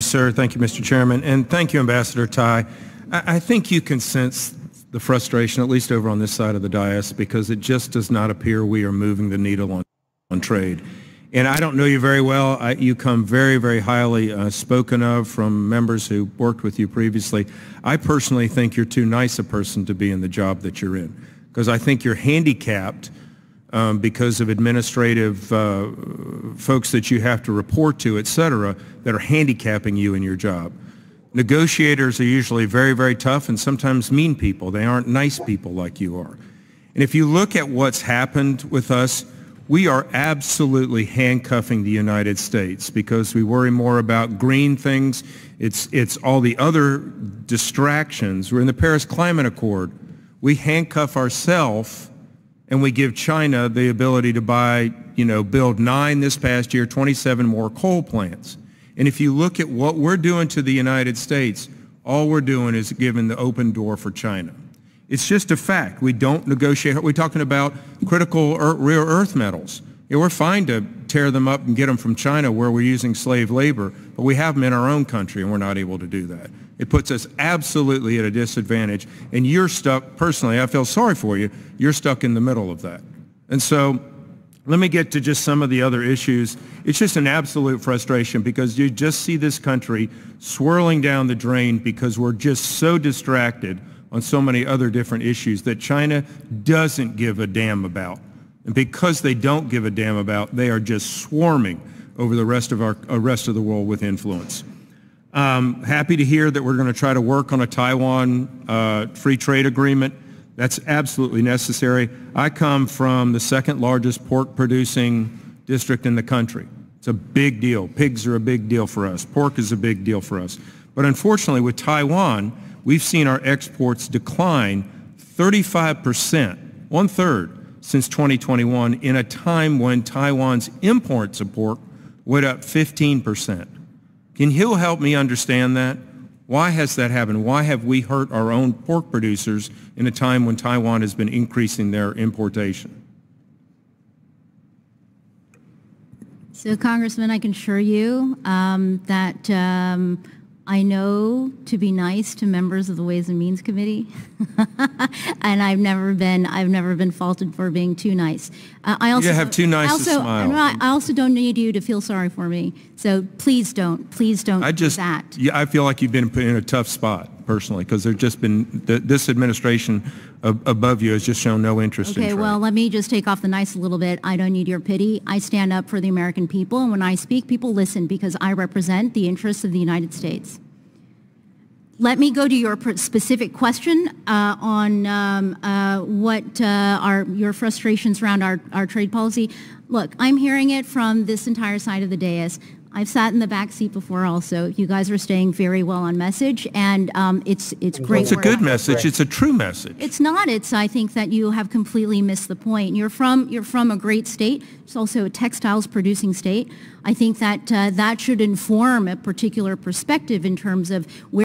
sir. Thank you, Mr. Chairman. And thank you, Ambassador Tai. I think you can sense the frustration, at least over on this side of the dais, because it just does not appear we are moving the needle on trade. And I don't know you very well. You come very, very highly spoken of from members who worked with you previously. I personally think you're too nice a person to be in the job that you're in, because I think you're handicapped because of administrative folks that you have to report to, et cetera, that are handicapping you in your job. Negotiators are usually very, very tough and sometimes mean people. They aren't nice people like you are. And if you look at what's happened with us, we are absolutely handcuffing the United States because we worry more about green things. It's all the other distractions. We're in the Paris Climate Accord. We handcuff ourselves and we give China the ability to build 9 this past year, 27 more coal plants. And if you look at what we're doing to the United States, all we're doing is giving the open door for China. It's just a fact. We don't negotiate. We're talking about critical rare earth metals. We're fine to tear them up and get them from China where we're using slave labor, but we have them in our own country and we're not able to do that. It puts us absolutely at a disadvantage, and you're stuck, personally, I feel sorry for you, you're stuck in the middle of that. And so let me get to just some of the other issues. It's just an absolute frustration because you just see this country swirling down the drain because we're just so distracted on so many other different issues that China doesn't give a damn about. And because they don't give a damn about, they are just swarming over the rest of the world with influence. Happy to hear that we're going to try to work on a Taiwan free trade agreement. That's absolutely necessary. I come from the second largest pork producing district in the country. It's a big deal. Pigs are a big deal for us. Pork is a big deal for us. But unfortunately with Taiwan, we've seen our exports decline 35%, 1/3, since 2021 in a time when Taiwan's imports of pork went up 15%. Can you help me understand that? Why has that happened? Why have we hurt our own pork producers in a time when Taiwan has been increasing their importation? So, Congressman, I can assure you that I know to be nice to members of the Ways and Means Committee, and I've never been faulted for being too nice. I also have too nice a smile. I also don't need you to feel sorry for me. So please don't do that. Yeah, I feel like you've been put in a tough spot personally because there's just been this administration above you has just shown no interest in trade. Okay, well, let me just take off the nice a little bit. I don't need your pity. I stand up for the American people, and when I speak, people listen because I represent the interests of the United States. Let me go to your specific question on what are your frustrations around our trade policy. Look, I'm hearing it from this entire side of the dais. I've sat in the back seat before also. You guys are staying very well on message, and it's great. It's a good message. It's a true message. It's not. I think that you have completely missed the point. You're from a great state. It's also a textiles producing state. I think that that should inform a particular perspective in terms of where